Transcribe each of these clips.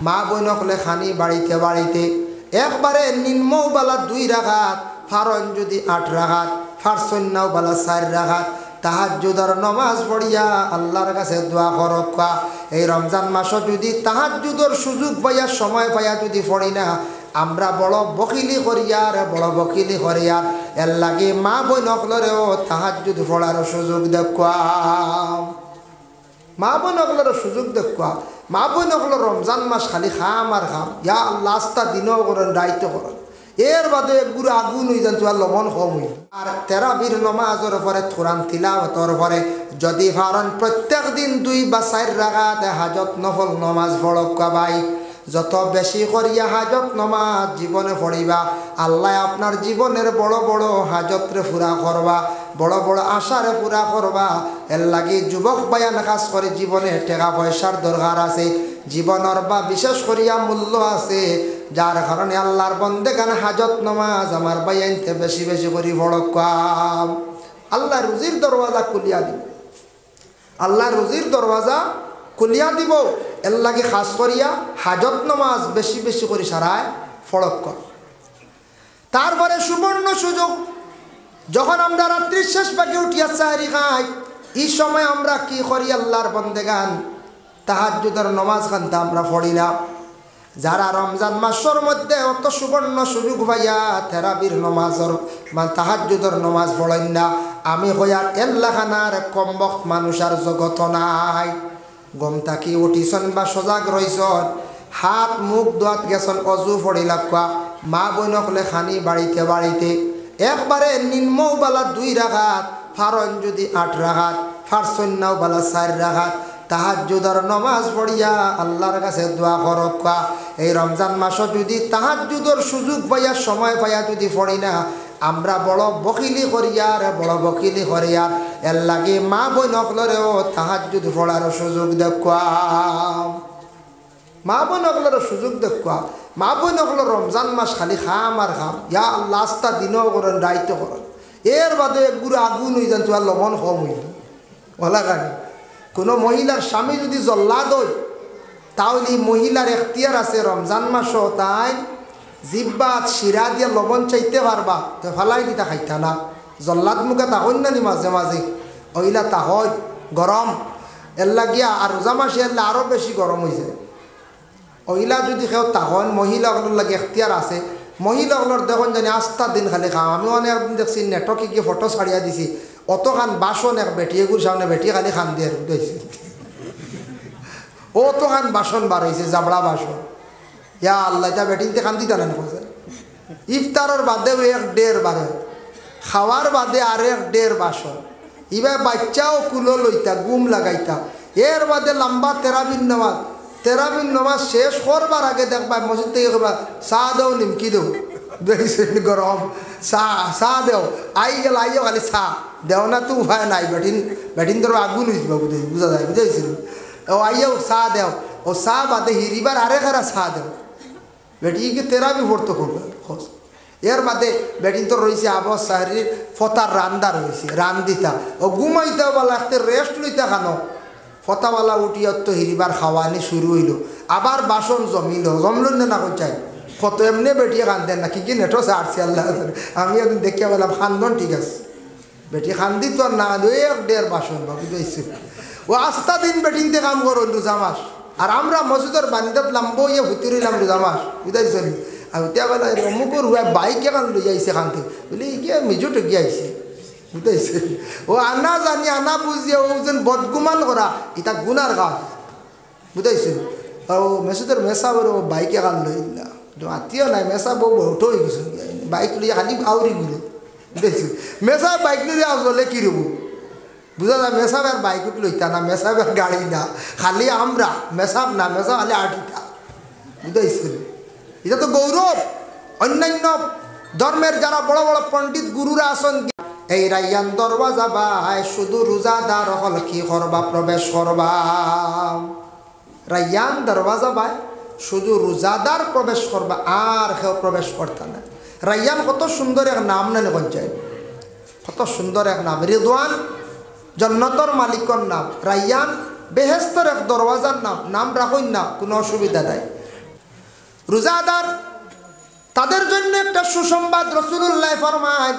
মা বোন হলে খানি বাড়িতে বাড়িতে একবারে নিম্নবালা 2 রাকাত, ফারন যদি 8 রাকাত, ফারসন্নাও বালা 4 রাকাত তাহাজ্জুদের নামাজ পড়িয়া আল্লাহর কাছে দোয়া করবা। এই রমজান মাসে যদি তাহাজ্জুদের সুযোগ পাইয়া সময় পাইয়া যদি পড়ি না, আমরা বড় বকিলি করিয়ার এর লাগে মা বোন হলেও তাহাজ্জুদ পড়ার সুযোগ দেখুয়াম। মা বোন হলের সুযোগ দেখুয়া। মা বোন হলো রমজান মাস খালি খাম আর খাম, ইয়া আল্লাহ আস্তা দিনও করেন দায়িত্ব করেন, এর বাদে একগুলো আগুন হয়ে যান তোমার লবণ কম হইল। আর তেরাবির নমাজের পরে কোরআন তিলাওয়াতের পরে যদি পারেন প্রত্যেক দিন 2 বা 4 রাকাত হাজত নফল নমাজ পড়কা ভাই। যত বেশি করিয়া হাজত নমাজ জীবনে পড়িবা, আল্লাহ আপনার জীবনের বড় বড় হাজতরে পুরা করবা, বড় বড় আশারে পুরা করবা। এর লাগে যুবক বায়ান কাজ করে জীবনে টাকা পয়সার দরকার আছে, জীবনের বা বিশেষ করিয়া মূল্য আছে, যার কারণে আল্লাহর বন্দেগান হাজত নমাজ আমার বায়ানতে বেশি বেশি করি পড়কাম। আল্লাহ রুজির দরওয়াজা খুলিয়া দিব, আল্লাহ রুজির দরওয়াজা খুলিয়া দিব। এর লাগে খাস করিয়া হাজত নমাজ বেশি বেশি করে সারায় ফড়ক কর। তারপরে সুবর্ণ সুযোগ, যখন আমরা রাত্রির শেষ ভাগে উঠিয়া সাহারি খাই, এই সময় আমরা কি করি আল্লাহর বন্দেগান তাহাজ্জুদের নমাজ খানতে আমরা পড়ি না। যারা রমজান মাসের মধ্যে অত সুবর্ণ সুযোগ ভাইয়া থেরাবির নমাজের তাহাজ্জুদের নমাজ পড়েন না, আমি হইয়ার এল্লাখানার কম বক্ত মানুষ আর জগত নাই। গম থাকি উঠিছন বা সজাগ রইছন, হাত মুখ দোয়াত গেছন, অজু পড়িলা কোয়া, মা বোন হলে খানি বাড়িতে বাড়িতে একবারে নিম্নবালা 2 রাকাত, ফারন যদি 8 রাকাত, ফারসন্নাও বালা 4 রাকাত তাহাজ্জুদের নমাজ পড়িয়া আল্লাহর কাছে দোয়া করবা। এই রমজান মাসে যদি তাহাজ্জুদের সুযোগ পাইয়া সময় পাইয়া যদি পড়ি না, আমরা বড় বকিলি করিয়ার এর লাগে মা বোন হলেও তাহাজ্জুদ পড়ার সুযোগ দেখুয়াম। মা বোন হলের সুযোগ দেখুয়া। মা বোন হল রমজান মাস খালি খাম আর খাম, ইয়া আল্লাহ আস্তা দিনও করেন দায়িত্ব করেন, এর বাদে একগুলো আগুন হয়ে যান তোমার লবণ কম হইল ওলা গাড়ি। কোনো মহিলার স্বামী যদি জল্লাদ হয়, তাহলে মহিলার এখতিয়ার আছে রমজান মাসও তাই জিব্বাত শিরা দিয়ে লবণ চাইতে পারবা, তো ফালাই দিতা খাইতা না। জল্লাদ মুখে তাহন না নি মাঝে মাঝে, ওইলা তাহন গরম এর লাগিয়া, আর রোজা মাসে এলে আরও বেশি গরম হয়েছে। ওইলা যদি কেউ তাহন মহিলাগুলোর লাগে এখতিয়ার আছে, মহিলাগুলোর দেখুন জানি আস্তা দিন খালি খাও। আমি অনেক একদিন দেখছি নেটকে গিয়ে ফটো ছাড়িয়া দিছি, অতখান বাসন এক বেটিয়েগুর সামনে বেটি খালি খান দিয়ে রুদাইছে, অতখান বাসন বার হয়েছে, জাবড়া বাসন। ইয়া আল্লাহ, এটা বেটিনতে খান দিতা না কোথায়। ইফতারের বাদেও 1.5 বার হয়, খাওয়ার বাদে আর 1.5 বাসন। এবার বাচ্চাও কুলো লইতা, গুম লাগাইতা, এর বাদে লম্বা তেরাবিন নামাজ শেষ করবার আগে দেখবা মসজিদ থেকে করবা চা দেও নিমকি দেও, গরম চা দেও, আইও খালি চা দেও না, তো উপায় নাই। বেটিন ধরো আগুন হয়েছিল বুঝা যায়, বুঝাইছিল। ও আইও চা দেও, ও চা বাদে হিরিবার আরে খারা চা দেও, বেটিকে তেরাবি ভর্ত করবে। এর বাদে বেটিন তো রয়েছে আবার সাহারির ফতার রান্দা রয়েছে, রান্দিতা ও ঘুমাইতেও বলা একটা রেস্ট লইতা খানো, ফতাওয়ালা উঠিয়া তো হিরিবার খাওয়ানি শুরু হইল, আবার বাসন জমল না চাই কত এমনি বেটিয়ে খান্দেন না, কি নেটো ছাড়ছি আল্লাহ। আমি একদিন দেখিয়া বললাম খান্দন ঠিক আছে, বেটি খান্দি তো আর না 1.5 বাসন বুঝাইছে। ও আস্তা দিন বেটিনতে কাম করো রোজা মাস, আর আমরা মসজিদের বান্দাত লাম্ব ইয়ে ভুতি রইলাম রোজা মাস, বুঝাইছ নি। আর এতিয়া বেলা অমুকর হুয়া বাইকে কান লই যাইছে খানতে, বলি গিয়ে মিজুটে গিয়ে আইছে, বুঝাইছে। ও আনা জানি আনা বুঝিয়ে ও যেন বদগুমান করা, এটা গুনার কাজ, বুঝাইছে। ও মেসুদের মেসা বড় বাইকে কান লই না, আত্মীয় নাই মেসা বউ বউট হয়ে গেছে, বাইক লইয়া খালি আউরি ঘুরে, বুঝাইছে। মেসা বাইক লইয়া আসলে কি রব বুঝা যায়, মেসাব আর বাইকত লইতা না, মেসাব আর গাড়ি না, খালি আমরা মেসাব না, মেসাব খালি আটিটা, বুঝাইছে। এটা তো গৌরব। অন্যান্য ধর্মের যারা বড় বড় পণ্ডিত গুরুরা আসন, এই রাইয়ান দরওয়াজা বাই শুধু রোজাদার হল কি করবা, প্রবেশ করবা। রাইয়ান দরওয়াজা বাই শুধু রোজাদার প্রবেশ করবা, আর কেউ প্রবেশ করতে না। রাইয়ান কত সুন্দর এক নাম না পঞ্চায়েত, কত সুন্দর এক নাম। রিদওয়ান জন্নতর মালিকর নাম, রাইয়ান বেহেস্তের এক দরওয়াজার নাম, নাম রাখুন না, কোনো অসুবিধা নাই। রোজাদার তাদের জন্য একটা সুসংবাদ রাসূলুল্লাহ ফরমায়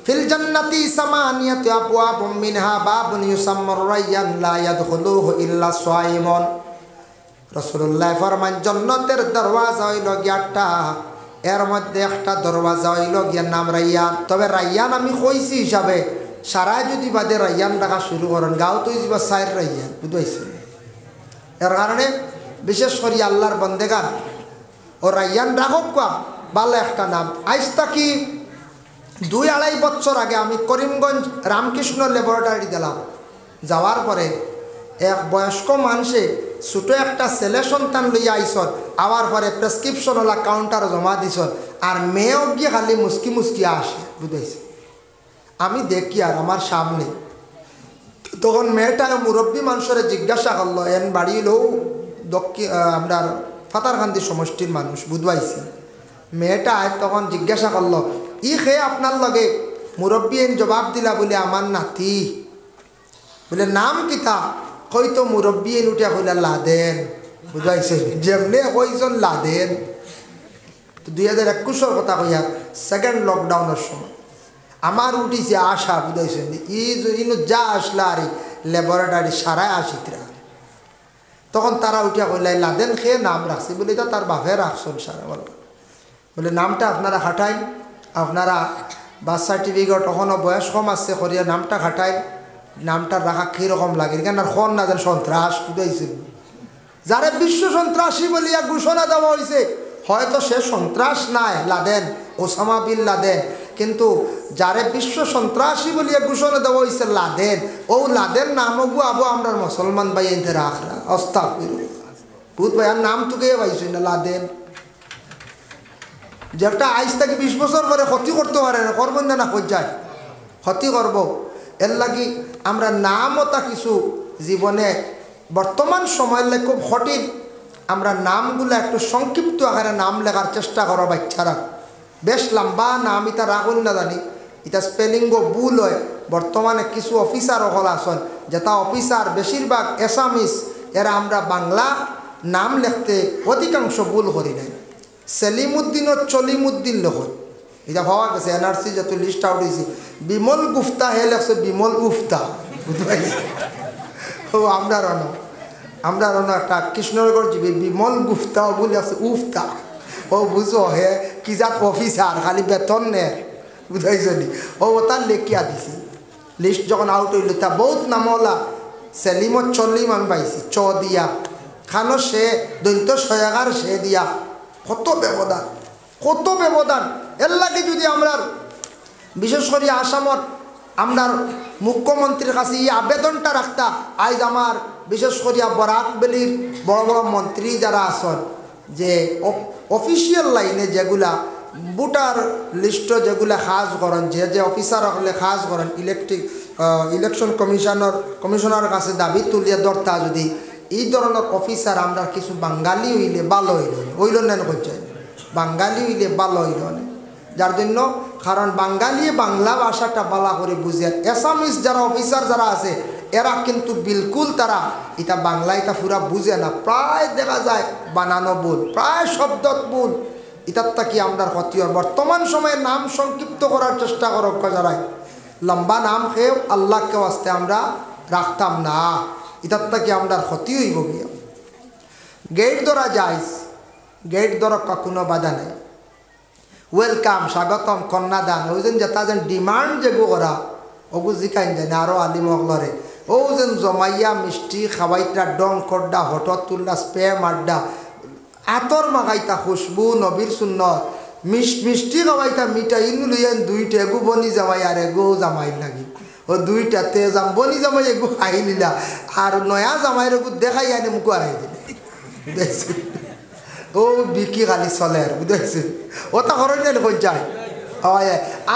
ফিল জান্নাতি সামানিয়াতু আবওয়াবুম মিনহা বাবুন ইউসাম্মার রায়্যান লা ইয়াদখুলুহু ইল্লা সায়িমুন। রাসূলুল্লাহ ফরমান জান্নাতের দরওয়াজা হইল 8টা, এর মধ্যে একটা দরওয়াজা হইল গিয়া নাম রায়্যান। তবে রায়্যান আমি কইছি হিসাবে সারা যদি বাদে রায়্যান ডাকা শুরু করেন গাঁও তো যাবা 4 রায়্যান, বুঝাইছে। এর কারণে বিশেষ করে আল্লাহর বন্দেগান ও রায়্যান রাখক কোয়া ভালো একটা নাম। আজ তাকি 2-2.5 বছর আগে আমি করিমগঞ্জ রামকৃষ্ণ ল্যাবরেটরি গেলাম। যাওয়ার পরে এক বয়স্ক মানুষে ছোটো একটা ছেলে সন্তান লইয়া আইসন, আবার পরে প্রেসক্রিপশনওয়ালা কাউন্টার জমা দিছন, আর মেয়েও গিয়ে খালি মুস্কি মুস্কি আসে, বুঝাইছে। আমি দেখি আর আমার সামনে তখন মেয়েটা মুরব্বী মানুষের জিজ্ঞাসা করলো, এন বাড়ি লো দক্ষিণ আপনার ফাতারকান্দি সমষ্টির মানুষ, বুঝবাইছি। মেয়েটা তখন জিজ্ঞাসা করলো, ই খেয়ে আপনার লগে মুরব্বী এন জবাব দিলা বলে আমার নাতি, বলে নাম কিতা? হয়তো মুরব্বী এন উঠে কইলা লাদেন, বুঝাইছে। যেমনি কইজন লাদেন। তো 2021 কথা কইয়া সেকেন্ড লকডাউনের সময় আমার উঠিছে আশা, বুঝাইছেন। ইনু যা আসলা আর ল্যাবরেটরি সারায় আসিতরা, তখন তারা উঠিয়া কইলাই লাদেন খেয়ে নাম রাখছি বলে এটা তার বাপে রাখছেন সারা। বলে নামটা আপনারা খাটাইন, আপনারা বার্থ সার্টিফিকেট তখনও বয়স কম আসছে করিয়া নামটা খাটাইন, নামটা রাখা কীরকম লাগে কেন আর খন না যেন সন্ত্রাস, বুঝাইছে। যারে বিশ্ব সন্ত্রাসী বলিয়া ঘোষণা দেওয়া হয়েছে, হয়তো সে সন্ত্রাস নাই লাদেন, ওসামা বিন লাদেন, কিন্তু যারে বিশ্ব সন্ত্রাসী বলিয়া ঘোষণা দেওয়া হয়েছে লাদেন, ও লাদেন নামগু আবো আমরা মুসলমান ভাই এনতে রাখরা অস্তাগফিরুল্লাহ। ভূত ভাইয়ার নাম তোকে পাইছি না লাদেন, যেটা আইস থেকে 20 বছর পরে ক্ষতি করতে পারে না, করবেন না যায় ক্ষতি করব। এর লাগি আমরা নামও তা কিছু জীবনে বর্তমান সময়ের খুব কঠিন, আমরা নামগুলো একটু সংক্ষিপ্ত আকারে নাম লেখার চেষ্টা করো বাচ্চারা। বেশ লম্বা নাম এটা রাখুন না জানি, এটা স্পেলিংও ভুল হয়। বর্তমানে কিছু অফিসার হল আসন, যেটা অফিসার বেশিরভাগ এসামিস, এরা আমরা বাংলা নাম লিখতে অধিকাংশ ভুল করি নাই। সেলিমুদ্দিন ও চলিমুদ্দিন লেখন, এটা ভাবা গেছে। এনআরসি যত লিস্ট আউট হয়েছে, বিমল গুফতা হে লেখছে বিমল উফতা, বুঝতে পারছি। ও আমরা রন একটা কৃষ্ণনগর যাবি বিমল গুফতা বলে আছে উফতা, ও বুঝো হে কি জাত অফিসার, খালি বেতন নে, বুঝাইছি। ও তার লেখিয়া দিছি। লিস্ট যখন আউট হইল তা বহুত নামওয়ালা সেলিমত চলিম আমি পাইছি, চ দিয়া খানো সে দৈন্ত সয়াগার সে দিয়া, কত ব্যবধান, কত ব্যবধান। এর লাগে যদি আমরা বিশেষ করে আসামত আমরার মুখ্যমন্ত্রীর কাছে এই আবেদনটা রাখতা, আজ আমার বিশেষ করিয়া বরাক বেলির বড় বড় মন্ত্রী যারা আছেন, যে অফিসিয়াল লাইনে যেগুলা ভোটার লিস্ট যেগুলা কাজ করেন, যে অফিসার হলে কাজ করেন, ইলেকশন কমিশনার কাছে দাবি তুলিয়া ধরতা, যদি এই ধরনের অফিসার আমরা কিছু বাঙালি হইলে ভালো হইল না, করছে বাঙালি হইলে ভালো হইল না। যার জন্য কারণ বাঙালি বাংলা ভাষাটা বালা করে বুঝে, এসামিস যারা অফিসার যারা আছে এরা কিন্তু বিলকুল তারা এটা বাংলা এটা পুরা বুঝে না, প্রায় দেখা যায় বানানো ভুল, প্রায় শব্দ ভুল। এটার কি আমরা ক্ষতি হয়। বর্তমান সময়ে নাম সংক্ষিপ্ত করার চেষ্টা করো যারা, লম্বা নাম খেয়েও আল্লাহকে আসতে আমরা রাখতাম না, এটার কি আমরা ক্ষতি হইব গিয়া। গেট ধরা যাইস, গেট ধরা কোনো বাধা নেই। ওয়েলকাম, স্বাগতম, কন্যাদান, ওই যেন যেটা যেন ডিমান্ড যেগু করা ওগু জিকাইন যায় আরও আলিমগলরে, ও যেন জমাইয়া মিষ্টি খাওয়াইতা, ডং করডা, হঠত তুললা, স্প্রে মারডা, আতর মাগাইতা, খুশবু নবীর সুন্নত, মিষ্টি খাওয়াইতা, মিঠাই ইনু লইয়েন 2টা, এগু বনি জামাই আর এগু জামাই লাগি, ও 2টাতে যাম বনি জামাই এগু খাই নিলা, আর নয়া জামাইয়ের এগু দেখাই আনি মুখ আড়াই দিলে, বুঝাইছি। ও বিকি খালি চলে, বুঝাইছি। ও তা ঘর যায়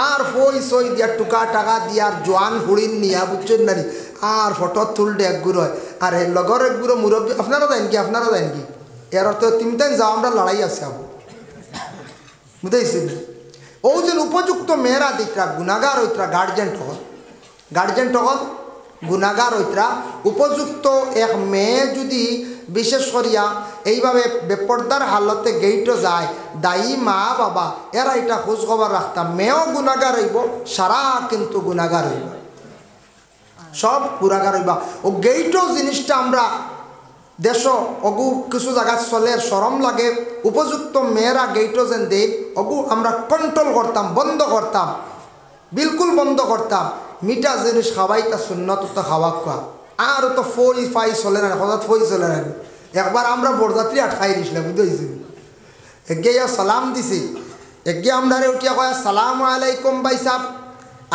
আর ফই সই দিয়া টুকা টাকা দিয়ার জোয়ান ফুড়িন নিয়া, বুঝছেন না, আর ফটো তুলতে একগুড়ো হয়, আর লগর একগুড়ো মুরব্বী। আপনারা যান কি? আপনারা যান কি? এর অর্থ তিনটাই যাও, আমরা লড়াই আছে আবু, বুঝাইছি। ও যে উপযুক্ত মেয়েরা দিতরা গুণাগার হইতরা, গার্জেন হল গুণাগার হইতরা। উপযুক্ত এক মেয়ে যদি বিশেষ করিয়া এইভাবে বেপর্দার হালতে গেইটও যায় দায়ী মা বাবা এরা এটা খোঁজ খবর রাখতাম মেয়েও গুণাগার হইব সারা কিন্তু গুণাগার হইব সব গুণাগার হইবা ও গেইটও জিনিসটা আমরা দেশ অগু কিছু জায়গা চলে সরম লাগে উপযুক্ত মেয়েরা গেইটও যেন দেই অগু আমরা কন্ট্রোল করতাম বন্ধ করতাম বিলকুল বন্ধ করতাম মিঠা জিনিস খাওয়াই তা সুন্নত তো খাওয়া খোয়া আর তো ফই ফাই চলে না হঠাৎ ফই চলে না একবার আমরা বরযাত্রী আটকাই দিছিলাম বুঝতে এগে সালাম দিছি এগে আমরা উঠিয়া কয় আসসালামু আলাইকুম ভাই সাহ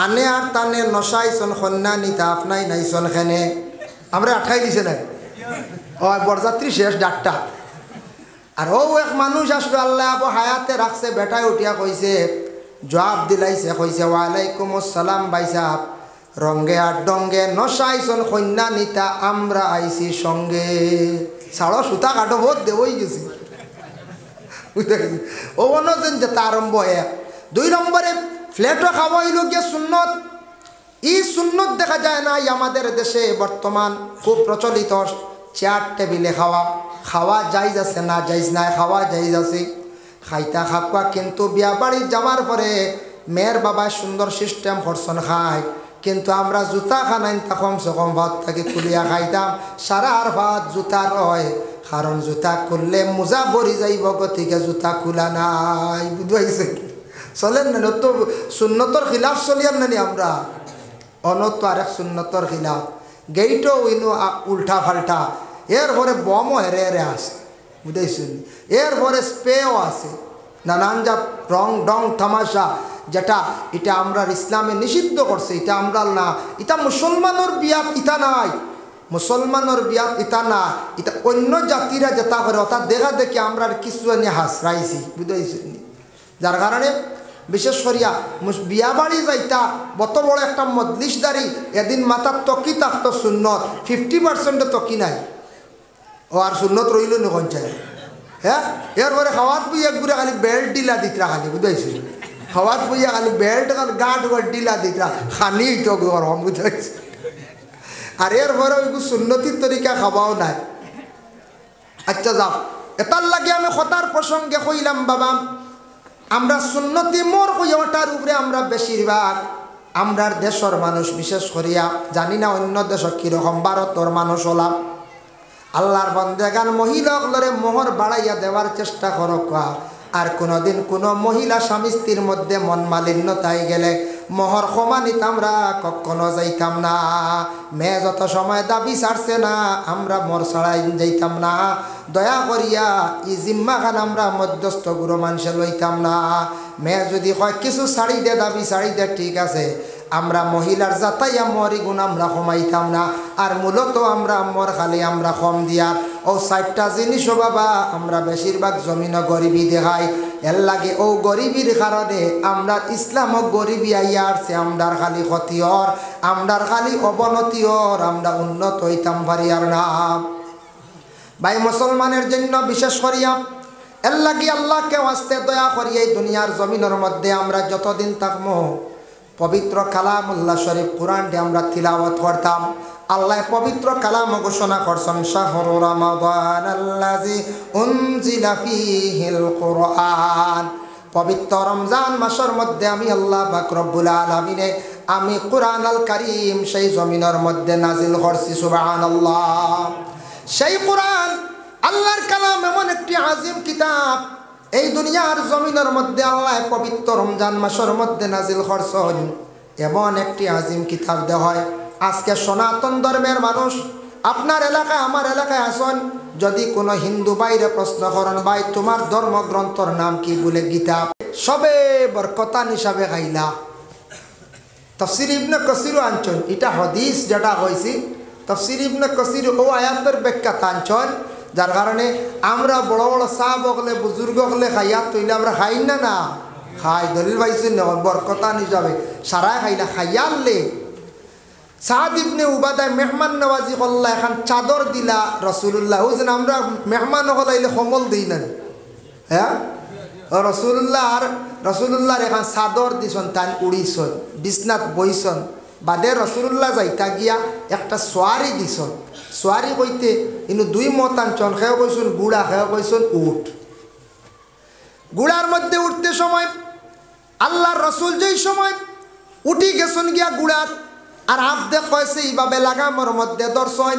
আনে আর তানে নশাইছন কন্যা নিতা আপনাই নাইছন খেনে আমরা আটকাই দিছে না ও বরযাত্রী শেষ ডাক্তার আর ও এক মানুষ আসবে আল্লাহ আবু হায়াতে রাখছে বেটায় উঠিয়া কইছে জবাব দিলাইছে কইছে ওয়ালাইকুম আসসালাম ভাই সাহ রঙ্গে আর ডঙ্গে নশাইছন কন্যা নিতা আমরা আইছি সঙ্গে ছাড়ো সুতা কাটো ভোট দেবই গেছি বুঝতে গেছি ও যেন যেটা আরম্ভ এক 2 নম্বরে ফ্ল্যাটও খাওয়া হইল গিয়ে সুন্নত ই সুন্নত দেখা যায় না আমাদের দেশে বর্তমান খুব প্রচলিত চেয়ার টেবিলে খাওয়া খাওয়া যাইজ আছে না যাইজ নাই খাওয়া যাইজ আছে খাইতা খাপা কিন্তু বিয়া বাড়ি যাওয়ার পরে মেয়ের বাবা সুন্দর সিস্টেম করছন খায় কিন্তু আমরা জুতা খানাইন তা কমসে কম ভাত থাকি খুলিয়া খাইতাম সারা আর ভাত জুতা রয় কারণ জুতা খুললে মোজা ভরি যাইব গতিকে জুতা খোলা নাই বুঝাইছে চলেন না তো সুন্নতর খিলাফ চলিয়ার নানি আমরা অনত আরেক সুন্নতর খিলাফ গেইটও ইনো উল্টা ফাল্টা এরপরে বমও হেরে হেরে আসে বুঝাইছেন এরপরে স্প্রেও আছে নানান জাত রং ডং তামাশা যেটা এটা আমরা ইসলামে নিষিদ্ধ করছে এটা আমরা না এটা মুসলমানের বিয়াত ইটা নাই মুসলমানের বিয়াত ইটা না এটা অন্য জাতিরা যেটা করে অর্থাৎ দেখা দেখি আমরা কিছু নিয়ে হাসরাইছি বুঝাইছেন যার কারণে বিশেষ করিয়া বিয়া বাড়ি যাইতা বত বড় একটা মজলিসদারি এদিন মাথার তকি থাকতো সুন্নত 50% তকি নাই ও আর সুন্নত রইল নখন চাই হ্যাঁ এরপরে খাওয়াত বুঝে একগুড়ে খালি বেল্ট ডিলা দিতরা খালি বুঝাইছি খাওয়াত বুঝে খালি বেল্ট গাঁট ডিলা দিতরা খানি তো গরম বুঝাইছি আর এরপরে ওইগু সুন্নতির তরিকা খাওয়াও নাই আচ্ছা যাও এটার লাগে আমি কথার প্রসঙ্গে কইলাম বাবা আমরা সুন্নতি মোর হইয়াটার উপরে আমরা বেশিরভাগ আমরার দেশের মানুষ বিশেষ করিয়া জানি না অন্য দেশ কীরকম ভারতের মানুষ হলাম আল্লাহর বন্দেগান মহিলাগুলোরে মোহর বাড়াইয়া দেওয়ার চেষ্টা করক আর কোনোদিন কোনো মহিলা স্বামী স্ত্রীর মধ্যে মন মালিন্যতায় গেলে মোহর সমানিত আমরা কখনো যাইতাম না মেয়ে যত সময় দাবি ছাড়ছে না আমরা মোর ছাড়াই যাইতাম না দয়া করিয়া ই জিম্মাখান আমরা মধ্যস্থ গুরু মানুষে লইতাম না মেয়ে যদি কয় কিছু শাড়ি দে দাবি শাড়ি দে ঠিক আছে আমরা মহিলার যাতাইয়া মরি গুণ আমরা কমাইতাম না আর মূলত আমরা মর খালি আমরা কম দিয়ার ও 60টা জিনিসও বাবা আমরা বেশিরভাগ জমিন গরিবী দেখাই এর লাগে ও গরিবীর কারণে আমরা ইসলামক গরিবী আইয়া আসছে আমরার খালি ক্ষতির আমরার খালি অবনতির আমরা উন্নত হইতাম পারি আর না ভাই মুসলমানের জন্য বিশেষ করিয়া এর লাগে আল্লাহকে ওয়াস্তে দয়া করি এই দুনিয়ার জমিনের মধ্যে আমরা যতদিন থাকবো পবিত্র কালামুল্লাহ শরীফ কোরআনটি আমরা তিলাওয়াত করতাম আল্লাহ পবিত্র কালাম ঘোষণা করছেন শাহরু রমাদানাল্লাযী উনজিলা ফীহিল কুরআন পবিত্র রমজান মাসের মধ্যে আমি আল্লাহ পাক রব্বুল আলামিনে আমি কুরআন আল কারীম সেই জমিনের মধ্যে নাজিল করছি সুবহানাল্লাহ সেই কুরআন আল্লাহর কালাম এমন একটি আজিম কিতাব এই দুনিয়ার জমিনের মধ্যে আল্লাহ পবিত্র রমজান মাসের মধ্যে নাজিল করছেন এমন একটি আজিম কিতাব দেওয়া হয় আজকে সনাতন ধর্মের মানুষ আপনার এলাকায় আমার এলাকায় আসেন যদি কোনো হিন্দু বাইরে প্রশ্ন করেন ভাই তোমার ধর্মগ্রন্থর নাম কি বলে গীতা সবে বরকতান হিসাবে গাইলা তাফসীর ইবনে কাসির আনছেন এটা হাদিস যেটা হয়েছে তাফসীর ইবনে কাসির ও আয়াতের ব্যাখ্যা আনছেন যার কারণে আমরা বড় বড় সাহাব হলে বুজুর্গ হলে খাইয়াত তৈলে আমরা খাই না না খাই দলিল পাইছেন না বরকতান হিসাবে সারা খাইলা খাইয়ালে সাদ ইবনে উবাদায় মেহমান নওয়াজি করলা এখন চাদর দিলা রসুল্লাহ ওই যেন আমরা মেহমান হলাইলে কমল দিই না হ্যাঁ রসুল্লাহর এখন চাদর দিছন তান উড়িছন বিছনাত বইছন বাদে রসুল্লাহ যাইতা গিয়া একটা সোয়ারি দিছন সোয়ারি কইতে কিন্তু দুই মতাঞ্চল, খেয়ে কইসুন গুড়া, খেয়ে কইসুন উঠ। গুড়ার মধ্যে উঠতে সময় আল্লাহর রসুল যেই সময় উঠি গেছেন গিয়া গুড়াত, আর আব্দে কয়েছে এইভাবে লাগামর মধ্যে দর্শন।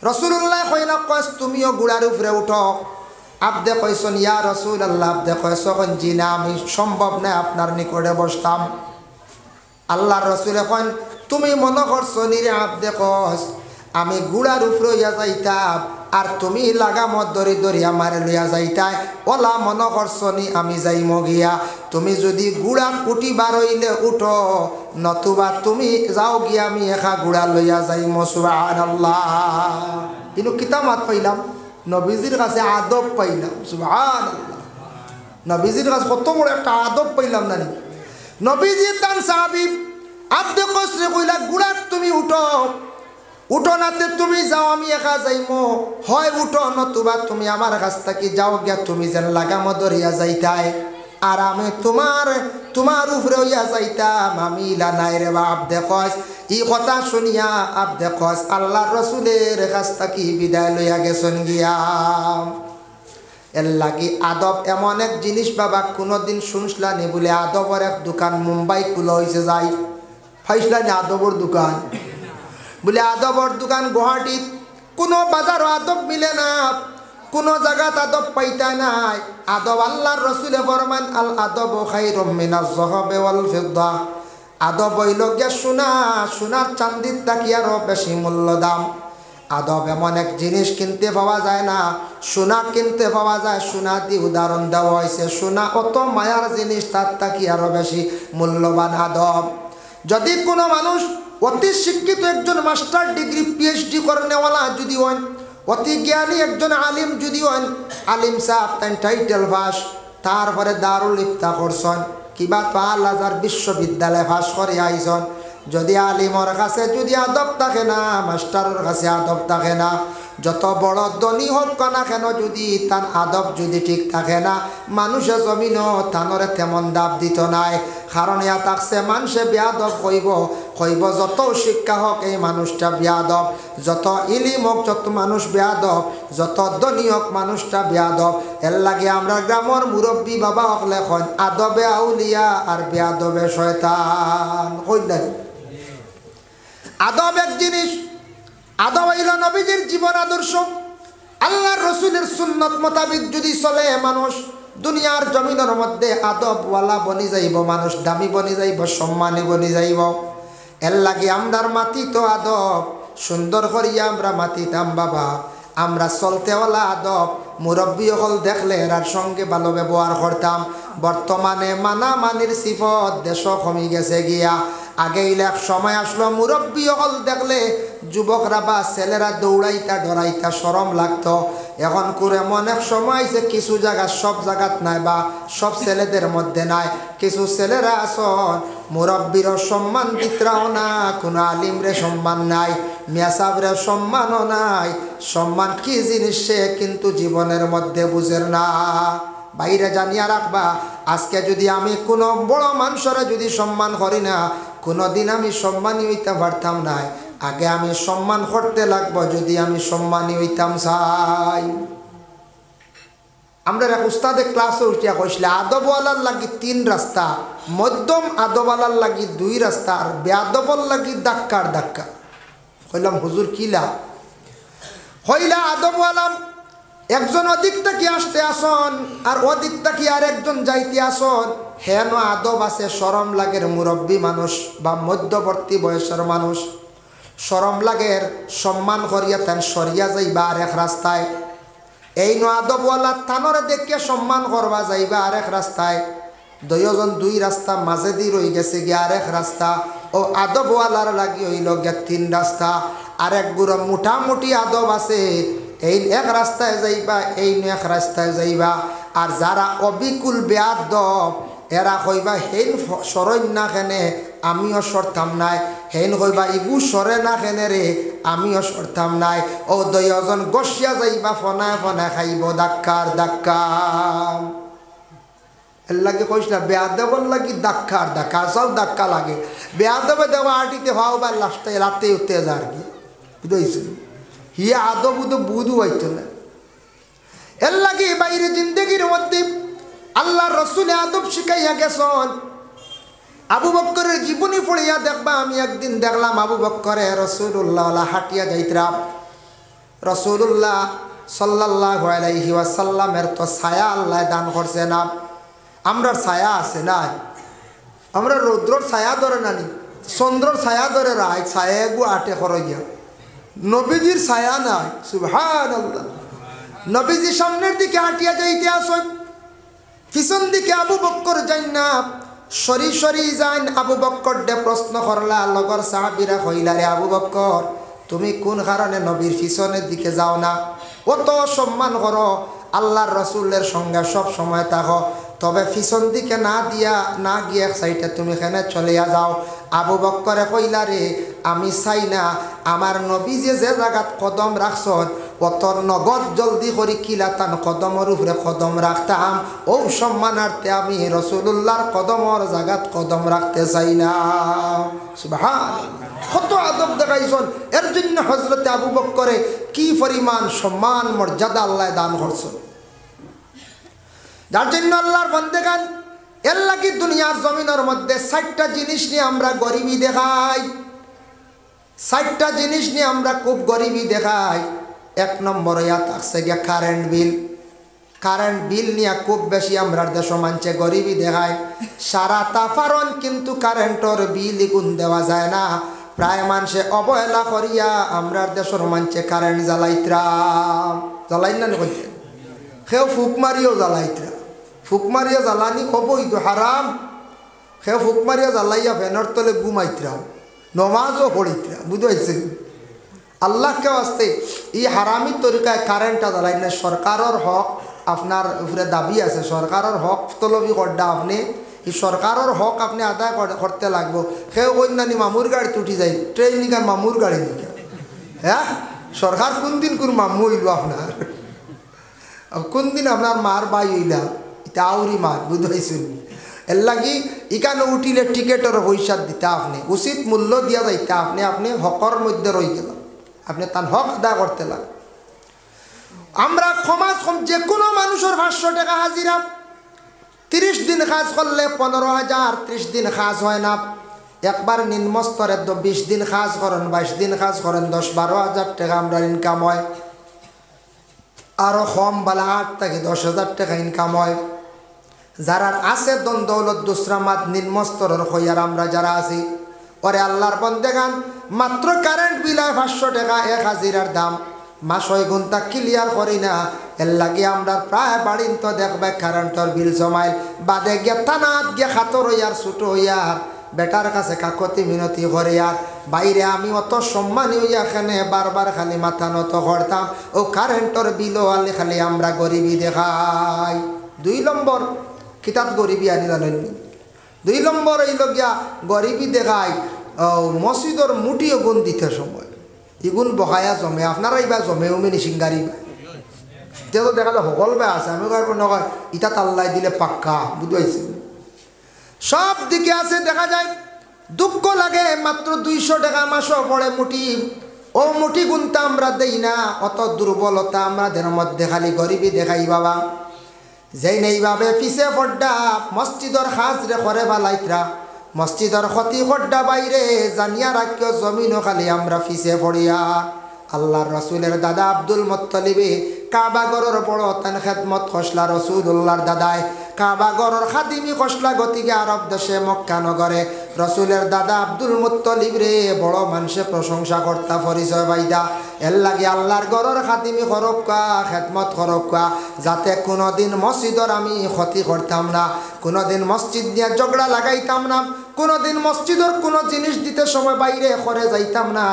রসুল্লাহ কইলা কয়েস তুমিও গুড়ার উপরে উঠো। আব্দে কইসন ইয়া রসুল আল্লাহ, আব্দে কয়েস জি না, আমি সম্ভব নয় আপনার নিকটে বসতাম। আল্লাহর রসুল এখন তুমি মনে করছো নিরে আব্দে কস আমি গুড়ার উপরে হইয়া যাইতাম, আর তুমি লাগামত ধরি ধরি আমার লইয়া যাইতাই, ওলা মনে করছো নি আমি যাইম গিয়া। তুমি যদি গুড়া উঠিবার হইলে উঠো, নতুবা তুমি যাও গিয়া আমি একা গুড়া লইয়া যাইম। সুবহানাল্লাহ। কিন্তু কিতামাত পাইলাম, নবীজির কাছে আদব পাইলাম। সুবহানাল্লাহ। নবীজির কাছে কত বড় একটা আদব পাইলাম না। নবীজি তান সাহাবী আব্দে কসরে কইলা গুড়াত তুমি উঠো, উঠো নাতে তুমি যাও আমি একা যাইমো, হয় উঠো নতুবা তুমি আমার কাছ থেকে যাও গিয়া তুমি যেন লাগাম ধরিয়া যাইতাই, আর আমি তোমার উপরে হইয়া যাইতাম, আমি ইলা নাই রে বাপ। দেখস ই কথা শুনিয়া আপ দেখস আল্লাহর রসুলের কাছ থেকে বিদায় লইয়া গেছেন গিয়া। এর লাগি আদব এমন এক জিনিস বাবা, কোনোদিন শুনসলানি বলে আদবর এক দোকান মুম্বাই খুলে হয়েছে যাই, ফাইসলানি আদবর দোকান বলে আদবর দোকান গুয়াহাটিত কোনো বাজারও আদব মিলে না, কোনো জায়গাত আদব পাইতা নাই। আদব আল্লাহর রসুলে ফরমান আল আদব খায়রুম মিনাজ যাহাবি ওয়াল ফিদ্দা। আদব হইল গিয়া সোনা, সোনার চান্দির থাকি আরও বেশি মূল্য দাম। আদব এমন এক জিনিস কিনতে পাওয়া যায় না, সোনা কিনতে পাওয়া যায়। সোনা দিয়ে উদাহরণ দেওয়া হয়েছে, সোনা অত মায়ার জিনিস, তার থাকি আরও বেশি মূল্যবান আদব। যদি কোনো মানুষ অতি শিক্ষিত একজন মাস্টার ডিগ্রি পিএইচডি করেনেওয়ালা যদি হন, অতি জ্ঞানী একজন আলিম যদি হন, আলিম সাহেব তাই টাইটেল পাস, তারপরে দারুল ইফতা করছেন, কিবা তো আল আজহার বিশ্ববিদ্যালয়ে পাস করে আইসন, যদি আলিমর কাছে যদি আদব থাকে না, মাস্টারের কাছে আদব থাকে না, যত বড় ধনী হোক না কেন যদি তার আদব যদি ঠিক থাকে না, মানুষে জমিনও তানরে তেমন দাব দিত নাই। কারণ ইয়া থাকছে মানুষে বেয়াদব কইব যত শিক্ষা হোক এই মানুষটা বেয়াদব, যত ইলিম হোক যত মানুষ বেয়াদব, যত ধনী হোক মানুষটা বেয়াদব। এর লাগে আমরা গ্রামের মুরব্বী বাবা হক লেখন আদবে আউলিয়া আর বেয়াদবে শয়তান। কইলেন আদব এক জিনিস, আদব হইল নবীজির জীবন আদর্শ। আল্লাহর রসুলের সুন্নত মোতাবিক যদি চলে মানুষ দুনিয়ার জমিনের মধ্যে আদবওয়ালা বনি যাইব, মানুষ দামি বনি যাইব, সম্মানী বনি যাইব। এর লাগে আমরার মাটি তো আদব সুন্দর করিয়া আমরা মাতিতাম বাবা, আমরা চলতেওয়ালা আদব মুরব্বী হল দেখলে এরার সঙ্গে ভালো ব্যবহার করতাম। বর্তমানে মানামানির সিফত দেশ কমে গেছে গিয়া। আগে এক সময় আসলো মুরব্বী হল দেখলে যুবকরা বা ছেলেরা দৌড়াইতা ডরাইতা শরম লাগতো। এখন করে এমন এক সময় আইছে কিছু জায়গা, সব জায়গাত নাই বা সব ছেলেদের মধ্যে নাই, কিছু ছেলেরা আসন মুরব্বীর সম্মান দিতরাও না, কোনো আলিমরে সম্মান নাই, মিয়াসাবরে সম্মানও নাই। সম্মান কি জিনিস সে কিন্তু জীবনের মধ্যে বুঝের না। বাইরে জানিয়া রাখবা, আজকে যদি আমি কোনো বড় মানুষরা যদি সম্মান করি না, কোনো দিন আমি সম্মানী হইতে পারতাম না। আগে আমি সম্মান করতে লাগবো যদি আমি সম্মানী হইতাম চাই। আমরা এক উস্তাদে ক্লাসে উঠিয়া কইসলে আদবওয়ালার লাগি 3 রাস্তা, মধ্যম আদবওয়ালার লাগি 2 রাস্তা, আর বেআদবর লাগি ধাক্কার ধাক্কা। কইলাম হুজুর কিলা? হইলা আদবওয়ালা একজন অধিক থেকে আসতে আসন, আর অধিক থেকে আর একজন যাইতে আসন। হেন আদব আছে, শরম লাগের মুরব্বী মানুষ বা মধ্যবর্তী বয়সের মানুষ শরম লাগের সম্মান করিয়া তেন সরিয়া যাইবা আরেক রাস্তায়। এই আদবওয়ালা থানরে দেখে সম্মান করবা যাইবা আরেক রাস্তায়। দুইজন 2 রাস্তা মাঝে দিয়ে রয়ে গেছে গিয়ে আরেক রাস্তা। ও আদবওয়ালার লাগি হইল গিয়া 3 রাস্তা। আরেক গুড়ো মোটামুটি আদব আছে, এই এক রাস্তায় যাইবা, এই এক রাস্তায় যাইবা। আর যারা অবিকুল বেয়াদব এরা কইবা হেন সরই না খেনে আমিও সরতাম নাই, হেন কইবা ইগু সরে না খেনে রে আমিও সরতাম নাই। ও 2জন গসিয়া যাইবা, ফনায় ফনায় খাইব ধাক্কার ধাক্কা। এর লাগে কইসলা বেয়াদবর লাগি ধাক্কার ধাক্কা, সব ধাক্কা লাগে। বেয়াদবে দেওয়া আটিতে হওয়া বা লাস্টে রাতে উঠতে যার কি বুঝেছি। হিয়া আদব বুধু হইতো না। এর লাগে বাইরে জিন্দগির মধ্যে আল্লাহ রসুলে আদব শিখাইয়া গেছেন। আবু বক্করের জীবনী পড়িয়া দেখবা, আমি একদিন দেখলাম আবু বক্করে রসুল্লাহ হাঁটিয়া যাইতরাম। রসুল্লাহ সাল্লাল্লাহু আলাইহি ওয়াসাল্লামের তো ছায়া আল্লাহ দান করছে না। আমরা ছায়া আছে না, আমরা রৌদ্রর ছায়া ধরে নানি, চন্দ্রর ছায়া ধরে রায় ছায়া গু আটে খরইয়া। নবীজির ছায়া নাই। সুবহানাল্লাহ। নবীজি সামনের দিকে হাঁটিয়া যাইতে আসেন, পিছন দিকে আবু বক্কর যাই না, সরি সরি যাইন। আবু বক্কর ডে প্রশ্ন করলা, লগর সাহাবীরা কইলা, রে আবু বক্কর তুমি কোন কারণে নবীর পিছনের দিকে যাও না? অত সম্মান করো, আল্লাহর রসুলের সঙ্গে সব সময় থাকো, তবে পিছন দিকে না গিয়ে এক সাইডে তুমি এখানে চলিয়া যাও। আবু বক্করে কইলা, রে আমি চাই না আমার নবী যে জায়গাত কদম রাখছন অতর নগদ জলদি করি কিলাতান কদমের উপরে কদম রাখতাম। ও সম্মানার্থে আমি রসুল্লাহর কদমর জায়গাত কদম রাখতে চাই না। সুবহানাল্লাহ। কত আদব দেখাইছেন। এর জন্য হযরতে আবু বক্করে কি পরিমাণ সম্মান মর্যাদা আল্লাহ দান করছেন। যার জন্য আল্লাহর বান্দাগান এর লাগি দুনিয়ার জমিনের মধ্যে 60টা জিনিস নিয়ে আমরা গরিবী দেখাই। 60টা জিনিস নিয়ে আমরা খুব গরিবী দেখাই। 1 নম্বর ইয়াত আছে গিয়া কারেন্ট বিল। কারেন্ট বিল নিয়ে খুব বেশি আমরা দেশ মানছে গরিবী দেখায়। সারা তাফারন কিন্তু কারেন্টর বিল গুণ দেওয়া যায় না। প্রায় মানুষে অবহেলা করিয়া আমরা দেশের মানছে কারেন্ট জ্বালাইতরাম। জ্বালাই না কইতে সেও ফুক মারিও জ্বালাইতরা। ফুক মারিয়া জ্বালানি অবৈধ হারাম। সে ফুক মারিয়া জ্বালাইয়া ফ্যানের তলে ঘুমাইতরাম, নমাজও পড়িতরা। বুঝতে আল্লাহকে আসতে এই হারামি তরিকায় কারেন্টটা জ্বালাই না। সরকারের হক আপনার উপরে দাবি আছে, সরকারের হক তলবি করডা আপনি এই সরকারের হক আপনি আদায় করতে লাগবো। সেও কন্যানি মামুর গাড়ি উঠি যায়, ট্রেন নিকার মামুর গাড়ি নিকা। হ্যাঁ, সরকার কোন দিন কোন মামু হইল আপনার, কোন দিন আপনার মার বাই হইলা, এটা আউরি মার। বুঝতেছেন? এর লাগি ইকানে উঠিলে টিকেটের পয়সা দিতে আপনি উচিত মূল্য দিয়া যাইতে আপনি হকর মধ্যে রয়ে গেল, আপনি তার হক আদায় করতে লাগ। আমরা সমাজ যে কোনো মানুষের 500 টাকা হাজিরা, 30 দিন কাজ করলে 15,000, 30 দিন কাজ হয় না। একবার নিম্ন স্তরে 20 দিন কাজ করেন, 22 দিন কাজ করেন, 10-12,000 টাকা আমরা ইনকাম হয়। আরও কম বেলা 8 থেকে 10,000 টাকা ইনকাম হয়। যারা আছে দন দৌলত দুসরামাত নিম্ন স্তরের হইয়ার আমরা যারা আছি, ওরে আল্লাহর বন্দেগান মাত্র কারেন্ট বিলায় 500 টাকা 1 হাজিরার দাম, মাস 6 ঘন্টা ক্লিয়ার করি না। এর লাগে আমরা প্রায় বাড়িন তো দেখবে কারেন্টর বিল জমাইল বাদে গিয়া টানাত গিয়া খাতর হইয়ার ছুটো হইয়ার বেটার কাছে কাকতি মিনতি করে। আর বাইরে আমি অত সম্মানী হইয়া এখানে বারবার খালি মাথা নত করতাম, ও কারেন্টর বিলও আলে খালি আমরা গরিবী দেখাই। 2 নম্বর কিতাব গরিবী আনি জানেননি। 2 নম্বর এই লগিয়া গরিবী দেখায় মসজিদর মুটিও গুণ দিতে সময় ইগুন বহায়া জমে। আপনারা এইবা জমে উমেনি সিঙ্গারি তো দেখা যায় সকল বে আছে। আমি নয় ইটা তাল্লাই দিলে পাক্কা। বুঝতে সব দিকে আছে দেখা যায়। দুঃখ লাগে মাত্র 200 টাকা মাসও পড়ে মুঠি, ও মুঠি গুনটা আমরা দেই না। অত দুর্বলতা আমাদের মধ্যে খালি গরিবী দেখাই বাবা। যেই নেইভাবে পিছে পড়ডা মসজিদর হাজরে করে বালাইতরা, মসজিদর ক্ষতি পড়ডা বাইরে জানিয়া রাখিও জমিনও খালি আমরা পিছে পড়িয়া। আল্লাহর রসুলের দাদা আব্দুল মুত্তালিবে কাবাগরের বড় তান খেদমত খসলা। রসুল্লাহর দাদায় কাবাগরের খাদিমি খসলা। গতিকে আরব দেশে মক্কা নগরে রসুলের দাদা আব্দুল মুত্তালিব রে বড় মানুষে প্রশংসা কর্তা পরিচয় পাইদা। এর লাগে আল্লাহর গরের খাদিমি খরক্কা খেদমত খরক্কা, যাতে কোনোদিন মসজিদর আমি ক্ষতি করতাম না, কোনোদিন মসজিদ নিয়ে ঝগড়া লাগাইতাম না, কোনোদিন মসজিদর কোনো জিনিস দিতে সময় বাইরে করে যাইতাম না।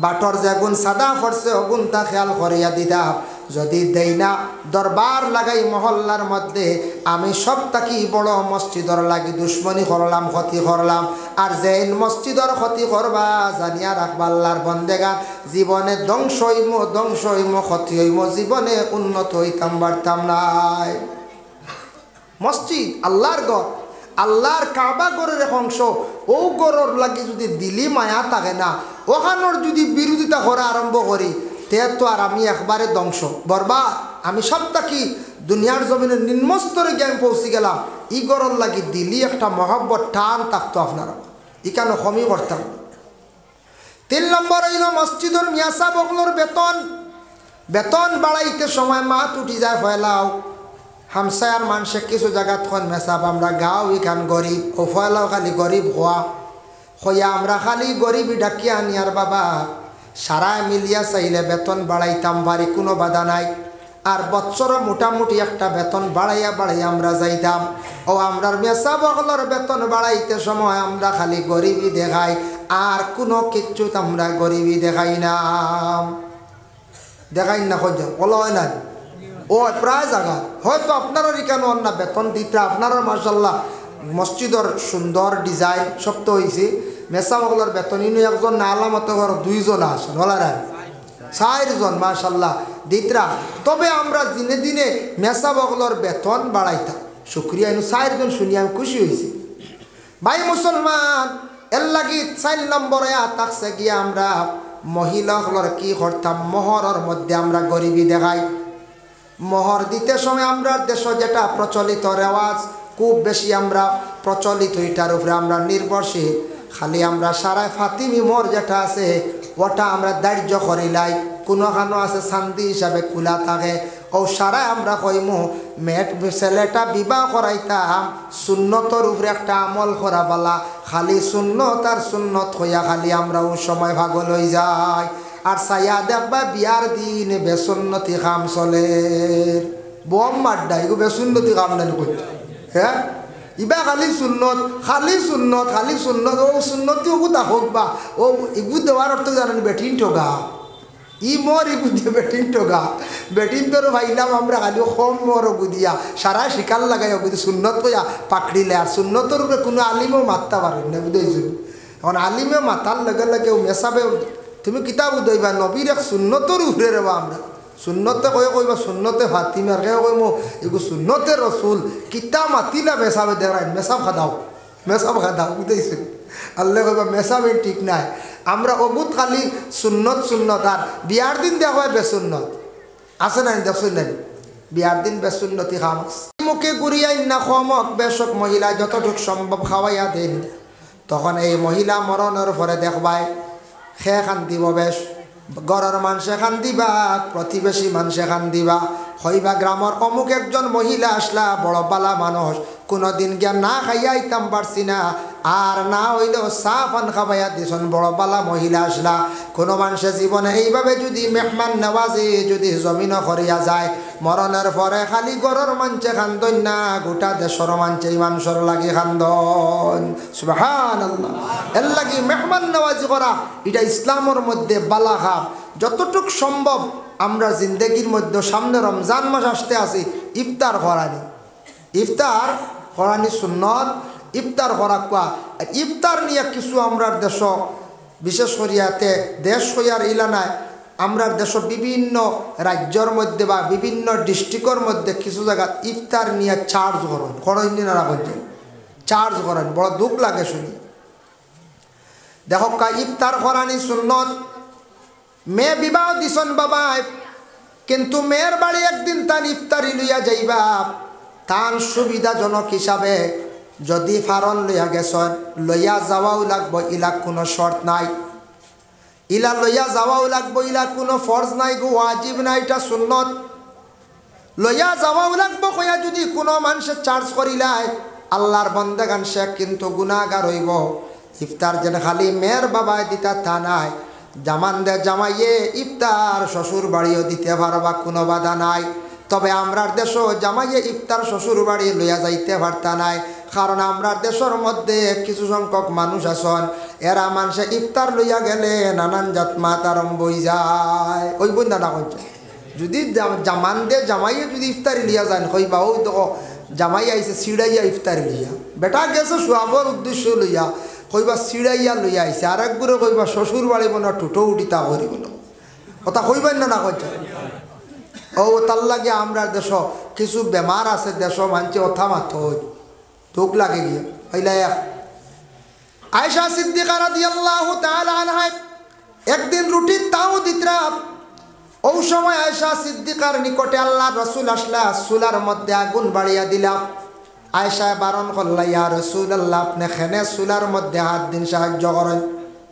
বাটর যেগুন সাদা ফরছে অগুনটা খেয়াল করিয়া দিতাম। যদি দেই না দরবার লাগাই মহল্লার মধ্যে, আমি সব তাকি বড় মসজিদর লাগি দুশ্মনী করলাম, ক্ষতি করলাম। আর যেন মসজিদর ক্ষতি করবা জানিয়া রাখবা আল্লাহর বন্দেগান জীবনে ধ্বংস হইম ক্ষতি হইম, জীবনে উন্নত হইতাম পারতাম নাই। মসজিদ আল্লাহর ঘর, আল্লাহর কাবা গরের এক অংশ। ও গরর লাগি যদি দিলি মায়া থাকে না, ওখানোর যদি বিরোধিতা করা আরম্ভ করি তে তো আর আমি একবারে ধ্বংস বরবাদ, আমি সবটা কি দুনিয়ার জমিনের নিম্নস্তরে গিয়ে আমি পৌঁছে গেলাম। ই গরল লাগি দিলি একটা মহব্বত টান থাকতো আপনারা, ইকানো কমই করতাম। 3 নম্বর হইল মসজিদের মিয়াসা বগলোর বেতন বাড়াইতে সময় মাত উঠি যায় ফয়লাও। হামসায়ার মানুষে কিছু জায়গাত খন মেসাব আমরা গাঁও ইখান গরিব, ও ফয়লাও খালি গরিব হইয়া আমরা খালি গরিবই ডাকিয়া আনি। আর বাবা সারায় মিলিয়া চাইলে বেতন বাড়াইতাম পারি, কোনো বাধা নাই। আর বৎসর মোটামুটি একটা বেতন বাড়াইয়া আমরা যাইতাম। ও আমরার মেসা বগলর বেতন বাড়াইতে সময় আমরা খালি গরিবই দেখাই, আর কোনো কিচ্ছুত আমরা গরিবই দেখাই না খোঁজ বলা হয় না। ও প্রায় জায়গা হয়তো আপনারও কেন না বেতন দিতে আপনারও মাশাল্লাহ মসজিদের সুন্দর ডিজাইন সব তো হয়েছে। মেসা বগলর বেতন ইনু একজন না আলামত ঘর 2 জন আসেন বলা না 4 জন মাশাল্লাহ দিতরা। তবে আমরা দিনে দিনে মেসা বগলর বেতন বাড়াইতাম, শুক্রিয়া ইনু 4 জন শুনি আমি খুশি হয়েছি। ভাই মুসলমান এর লাগি 4 নম্বরে থাকছে গিয়ে আমরা মহিলাগুলোর কি করতাম, মোহরের মধ্যে আমরা গরিবী দেখাই। মোহর দিতে সময় আমরা দেশ যেটা প্রচলিত রেওয়াজ খুব বেশি আমরা প্রচলিত, এটার উপরে আমরা নির্ভরশীল। খালি আমরা সারায় ফাতিমি মোহর যেটা আছে ওটা আমরা দাহ্য করিলাই, কোনোখানো আছে শান্তি হিসাবে খোলা থাকে। ও সারায় আমরা কইমু মেট ছেলেটা বিবাহ করাইতাম সুন্নতর উপরে একটা আমল করা বলা, খালি সুন্নত আর সুন্নত হইয়া খালি আমরা ও সময় ভাগল হয়ে যাই। আর সাইয়া দেখবা বিয়ার দিন বেসুন্নতি কাম চলে, বম মাড্ডা এগো বেসুন্নতি কাম নানি করতে। হ্যাঁ ইবা খালি সুন্নত ও সুন্নতি ওগু তা হোক বা ও এগু দেওয়ার অর্থ জানেন বেটিন ঠোগা ই মোর এগু দিয়ে বেটিন ঠোগা বেটিন তোর ভাইলাম আমরা খালি কম মোর ওগু দিয়া সারা শিকার লাগাই ওগু সুন্নত কইয়া পাকড়িলে। আর সুন্নতর উপরে কোনো আলিমও মারতে পারেন না বুঝেছি। এখন আলিমে মাতার লগে লগে ও মেসাবে তুমি কিতাব দইবা নবীর এক সুন্নতর উপরে রেবা আমরা সুন্নতে কইবা সুন্নতে ফাতিমা আর কইম এগু সুন্নতে রসুল কিতা মাতিলা মেসাবে দেখাই মেসাব খাদাও বুঝেছি। আল্লাহ কইবা মেসাবে ঠিক নাই, আমরা অগুত খালি সুন্নত আর বিয়ার দিন দেখা হয় বেসুন্নত আছে নাই দেখছেন নাই বিয়ার দিন বেসুন্নতি খাম মুখে ঘুরিয়াই না খমক বেশক মহিলা যতটুকু সম্ভব খাওয়াইয়া দেন। তখন এই মহিলা মরণের পরে দেখবাই খে খান দিব বেশ ঘরের মানুষে খান দিবা, প্রতিবেশী মানুষে খান দিবা, হইবা গ্রামের অমুক একজন মহিলা আসলা বড় বালা মানুষ, কোনোদিন গিয়া না খাইয়া আইতাম পারছি না, আর না হইলেও চা পান খাবাইয়া দিছন বড় বালা মহিলা আসলা। কোনো মানুষের জীবনে এইভাবে যদি মেহমান নেওয়াজে যদি জমিন করিয়া যায়, মরণের পরে খালি ঘরের মানুষে খান্দন না, গোটা দেশের মানুষে মানুষের লাগি খান্দন। সুবহানাল্লাহ। এর লাগি মেহমান নেওয়াজি করা এটা ইসলামের মধ্যে বালা খাম। যতটুক সম্ভব আমরা জিন্দগির মধ্যে সামনে রমজান মাস আসতে আসি ইফতার করানি সুন্নত, ইফতার করা কোয়া। ইফতার নিয়ে কিছু আমরার দেশ বিশেষ করিয়াতে দেশ হইয়ার ইলানায় আমরার দেশ বিভিন্ন রাজ্যর মধ্যে বা বিভিন্ন ডিস্ট্রিক্টর মধ্যে কিছু জায়গা ইফতার নিয়ে চার্জ করেন না করছেন চার্জ করেন, বড় দুঃখ লাগে শুনি। দেখো ইফতার করানি সুন্নত। মেয়ে বিবাহ দিছন বাবায়, কিন্তু মেয়ের বাড়ি একদিন তার ইফতারি লইয়া যাইবা, তার সুবিধাজনক হিসাবে যদি ফারন লইয়া গেছেন লইয়া যাওয়াও লাগবো, ইলা কোনো শর্ত নাই। ইলা লইয়া যাওয়াও লাগবো, ইলা কোনো ফরজ নাই গো, ওয়াজিব নাই, এটা সুন্নত। লইয়া যাওয়াও লাগবো কইয়া যদি কোনো মানুষের চার্জ করিলাই আল্লাহর বন্দেগান সে কিন্তু গুনাহগার হইব। ইফতার যেন খালি মেয়ের বাবায় দিতা তা নাই, জামান দে জামাইয়ে ইফতার শ্বশুর বাড়িও দিতে পারবা, কোনো বাধা নাই। তবে আমরার দেশও জামাইয়ে ইফতার শ্বশুর বাড়ি লইয়া যাইতে পারতা নাই, কারণ আমরার দেশের মধ্যে কিছু সংখ্যক মানুষ আছেন এরা মানুষে ইফতার লইয়া গেলে নানান জাত মাত আরম্ভ হয়ে যায়। ওই বন্ধা না করছে যদি জামান দে জামাইয়ে যদি ইফতারি লিয়া যান কইবা ওই দেখো জামাই আইসে সিঁড়াইয়া ইফতারি লইয়া, বেটা গেছে শোয়াবর উদ্দেশ্য লইয়া কইবা সিঁড়াইয়া লইয়া আইসে, আর একগুলো কইবা শ্বশুর বাড়ি বোনা টুটো উঠিতা করিব না, কথা কইবেন না করছে। ও তার লাগে আমরা দেশ কিছু বেমার আছে দেশ মানছে ওথা মাথ দুঃখ লাগে গিয়ে হইলা। আয়েশা সিদ্দিকা রাদিয়াল্লাহু তাআলা আনহা একদিন রুটি তাও দিতরা, ওই সময় আয়েশা সিদ্দিকার নিকটে আল্লাহ রসুল আসলা, চুলার মধ্যে আগুন বাড়িয়া দিলাম। আয়েশা বারণ করলা, ইয়া রাসূলুল্লাহ, আপনি খেনে চুলার মধ্যে হাত দিন, সাহায্য করেন,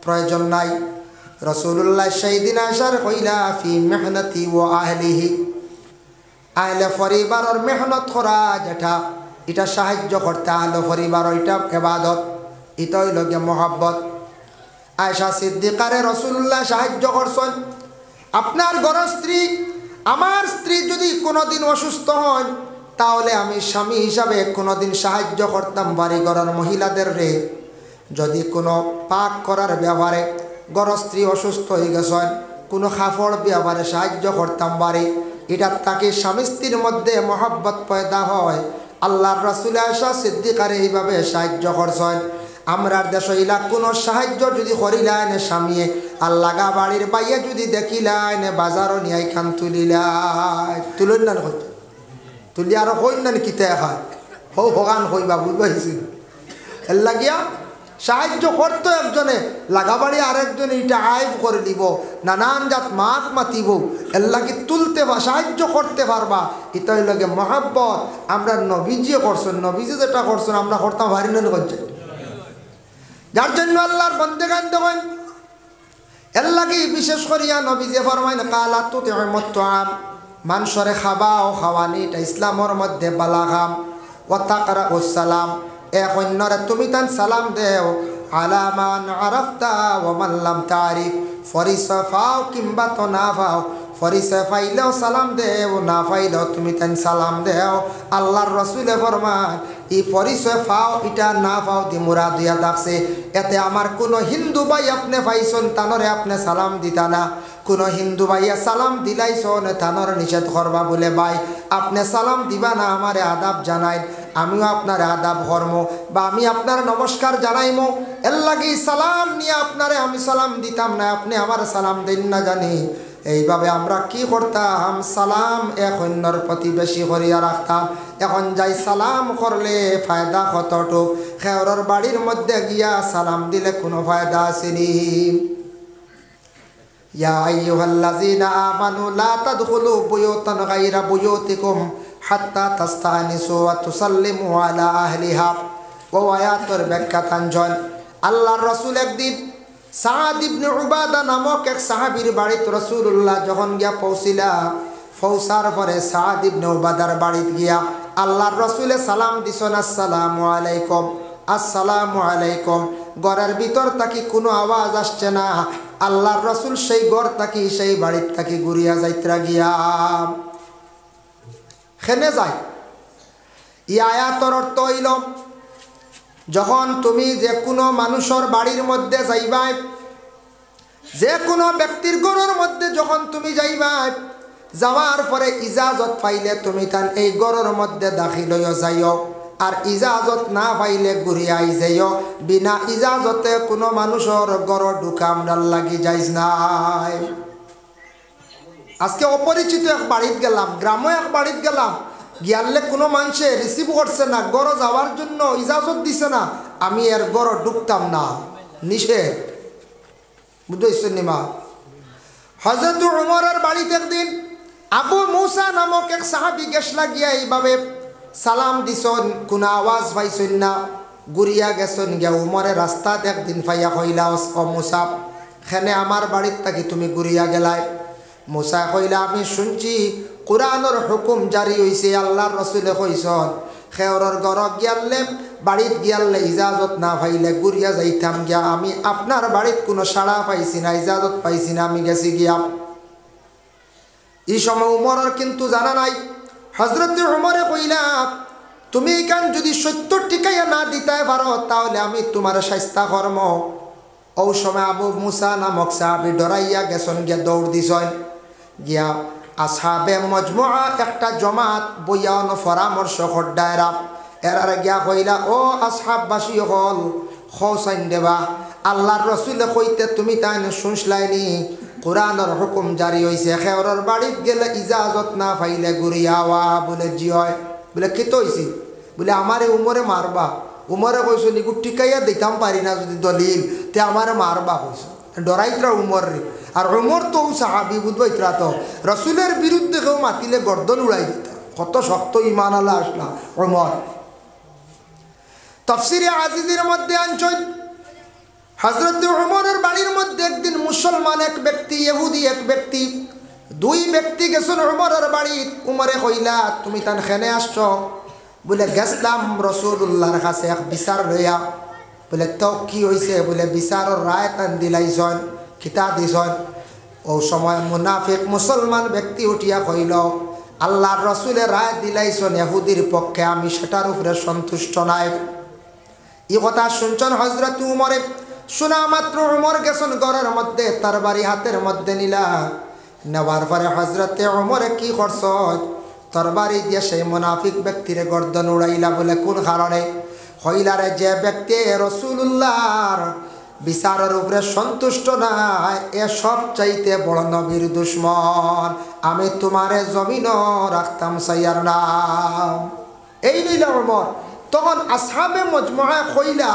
প্রয়োজন নাই। রাসূলুল্লাহ সেই দিন আয়েশার কইলা, ফি মেহনতি ও আহলিহি, আহলে পরিবারের মেহনত করা যেটা, এটা সাহায্য করতে, আহলে পরিবার এটা ইবাদত, এটা হইল গিয়ে মহব্বত। আয়েশা সিদ্দিকারে রাসূলুল্লাহ সাহায্য করছেন। আপনার ঘরের স্ত্রী, আমার স্ত্রী যদি কোনোদিন অসুস্থ হন, তাহলে আমি স্বামী হিসাবে কোনোদিন সাহায্য করতাম বাড়ি ঘরের মহিলাদের রে। যদি কোনো পাক করার ব্যাপারে ঘরের স্ত্রী অসুস্থ হয়ে গেছেন, কোনো কাপড় ব্যাপারে সাহায্য করতাম বাড়ি, এটা তাকে স্বামী স্ত্রীর মধ্যে মহব্বত পয়দা হয়। আল্লাহর রাসূল আয়েশা সিদ্দিকারে এইভাবে সাহায্য করছেন। আমরার দেশ ইলা কোনো সাহায্য যদি করিলাইন স্বামীয়ে, আল্লাহ গা বাড়ির বাইয়ে যদি দেখিলাইন, বাজারও নিয়ে খান তুলিলাই, তুলেন না হইতে তুলি আরো হইন না কিতে খায় হো ভগান হইবা, বুঝবাইছি। এর লাগিয়া সাহায্য করতো একজনে, লাগাবাড়ি আরেকজনে এটা আইব করে দিব, নানান জাত মাত মাতিব, এর লাগি তুলতে বা সাহায্য করতে পারবা, এটাই লাগে মহাব্বত। আমরা নবীজিও করছেন, নবীজি যেটা করছেন আমরা করতাম পারি না করছে, যার জন্য আল্লাহর বন্দেগান দেবেন। এর লাগি বিশেষ করিয়া নবীজি ফরমাইন, কালা তুতিউমুত তুআম, মানুষরে খাওয়াও খাওয়ানি, এটা ইসলামের মধ্যে বালা কাম। ওয়া তাকরাউস সালাম, এক অন্যরে তুমি তান সালাম দেও, আলা মান আরাফতা ওয়া মান লাম তারিফ, পরিচয় পাও কিংবা তো না পাও, পরিচয় পাইলেও সালাম দেও, না পাইলেও তুমি তান সালাম দেও। আল্লাহর রাসূলে ফরমান, এই পরিচয় পাও এটা না পাও দি মুরাদ দিয়া ডাকছে। এতে আমার কোনো হিন্দু ভাই আপনি পাইছেন, তানরে আপনি সালাম দিতা না, কোনো হিন্দু ভাইয়া সালাম দিলাইছন, তানর নিষেধ করবা বলে ভাই আপনি সালাম দিবা না, আমারে আদাব জানাই, আমিও আপনার আদাব কর্ম বা আমি আপনার নমস্কার জানাইমো। এর লাগি সালাম নিয়ে আপনারে আমি সালাম দিতাম না, আপনি আমার সালাম দিন না জানি। এইভাবে আমরা কি করতাম, সালাম এক অন্যর প্রতি বেশি করিয়া রাখতাম। এখন যাই সালাম করলে ফায়দা কতটুক, খেওরের বাড়ির মধ্যে গিয়া সালাম দিলে কোনো ফায়দা আসেনি। ইয়া আইয়ুহাল্লাযীনা আমানু লা তাদখুলু বুয়ুতান গায়রা বুয়ুতিকুম হাত্তা তাস্তানিসু ওয়া তুসাল্লিমু আলা আহলিহা। ও আয়াতের ব্যাখ্যা তানজন, আল্লাহর রাসূল একদিন সাদ ইবনে উবাদা নামক এক সাহাবীর বাড়িতে রাসূলুল্লাহ যখন গিয়া পৌঁছিলা, পৌঁছার পরে সাদ ইবনে উবাদার বাড়িতে গিয়া আল্লাহর রাসূলে সালাম দিছেন, আসসালামু আলাইকুম, আসসালামু আলাইকুম। ঘরের ভিতর থাকি কোনো আওয়াজ আসছে না, আল্লাহর রাসূল সেই ঘর থাকি সেই বাড়ির থাকি ঘুরিয়া যাইত্রা গিয়া খেনে যায়। এই আয়াতের অর্থ হইল, যখন তুমি যে কোনো মানুষের বাড়ির মধ্যে যাইবাই, যে কোনো ব্যক্তির ঘরের মধ্যে যখন তুমি যাইবাই, যাওয়ার পরে ইজাজত পাইলে তুমি তান এই ঘরের মধ্যে দাখিল হইয়া যাইও, আর ইজাজত না পাইলে ঘুরিয়াই যাইও। বিনা ইজাজতে কোনো মানুষের ঘর ঢুকা আমরার লাগি যাইস নাই। আজকে অপরিচিত এক বাড়িতে গেলাম, গ্রামে এক বাড়িতে গেলাম, গিয়ালে কোনো মানুষে রিসিভ করছে না, গড় যাওয়ার জন্য ইজাজত দিছে না, আমি এর গড় ঢুকতাম না, নিষেধ, বুঝতে নিমা। হযরত উমরের বাড়িতে একদিন আবু মুসা নামক এক সাহাবী গেছলা, গিয়া এইভাবে সালাম দিছন, কোনো আওয়াজ পাইছেন না, ঘুরিয়া গেছেন গিয়া উমরের রাস্তাতে একদিন পাইয়া কইলা, ও মুসা, খেনে আমার বাড়ির থাকি তুমি ঘুরিয়া গেলাই। মুসা কইলা, আমি শুনছি কোরআনের হুকুম জারি হইছে, আল্লাহর রাসূলে কইছন খেওরের ঘর গিয়ালে বাড়িত গিয়ালে ইজাজত না পাইলে ঘুরিয়া যাইতাম গিয়া, আমি আপনার বাড়িত কোনো সাড়া পাইছি না, ইজাজত পাইছি না, আমি গেছি গিয়া। এই সময় উমরের কিন্তু জানা নাই। হযরত উমরে কইলা, তুমি এখান যদি ৭০ টিকাইয়া না দিতে পারো তাহলে আমি তোমার শাস্তা কর্ম। ও সময় আবু মুসা নামক সাহাবী ডরাইয়া গেছেন, গিয়া দৌড় দিছেন, গিয়া আসহাবে মজমুআ একটা জমাত বইয়ানো পরামর্শ খড্ডায়রা এরারে গিয়া কইলা, ও আসহাববাসী হল খৌসাইন দেবা, আল্লাহর রাসূলে কইতে তুমি তাই শুনছলাইনি কোরআনের হুকুম জারি হইছে, খেওরের বাড়িত গেলে ইজাজত না পাইলে ঘুরিয়াওয়া। বলে জি হয়। বলে কি তো হইছি? বলে আমারে উমরে মারবা। উমরে কইছো নিকু টিকাইয়া দিতাম পারি না যদি দলিল তে আমারে মারবা কইছো, ডরাইত্রা উমর রে। আর ওমর তো সাহাবি বুঝবাইতরা তো রসুলের বিরুদ্ধে কেউ মাতিলে গর্দন উড়াই দিত। কত শক্ত ইমান আল্লাহ আসলা ওমর। তাফসীরে আজিজের মধ্যে আনছেন হযরত ওমরের বাড়ির মধ্যে একদিন মুসলমান এক ব্যক্তি, ইহুদি এক ব্যক্তি, দুই ব্যক্তি গেছেন ওমরের বাড়ি। উমরে কইলা তুমি তান খেনে আসছ? বলে গেছলাম রাসূলুল্লাহর কাছে এক বিচার লইয়া। বলে তো কি হয়েছে? বলে বিচারের রায় তান দিলাইছন, খিতা দিছন। ও সময় মুনাফিক মুসলমান ব্যক্তি উঠিয়া কইল আল্লাহর রাসূলের রায় দিলাইছন ইহুদির পক্ষে, আমি সেটার উপরে সন্তুষ্ট নাই। এই কথা শুনছেন হযরত উমরে। শোনা মাত্র উমর গেছেন ঘরের মধ্যে, তার বাড়ি হাতের মধ্যে নিলা। নেওয়ার পরে হযরতে উমরে কি করছ? তরবারি দিয়ে সেই মুনাফিক ব্যক্তির গর্দন উড়াইলা। বলে কোন কারণে? হইলারে যে ব্যক্তি রাসূলুল্লাহর বিচারের উপরে সন্তুষ্ট নাই, এ সব চাইতে বড় নবীর দুশ্মন, আমি তোমারে জমিনও রাখতাম সাইয়ার নাম। এই নিলা উমর। তখন আসহাবে মজমুআ কইলা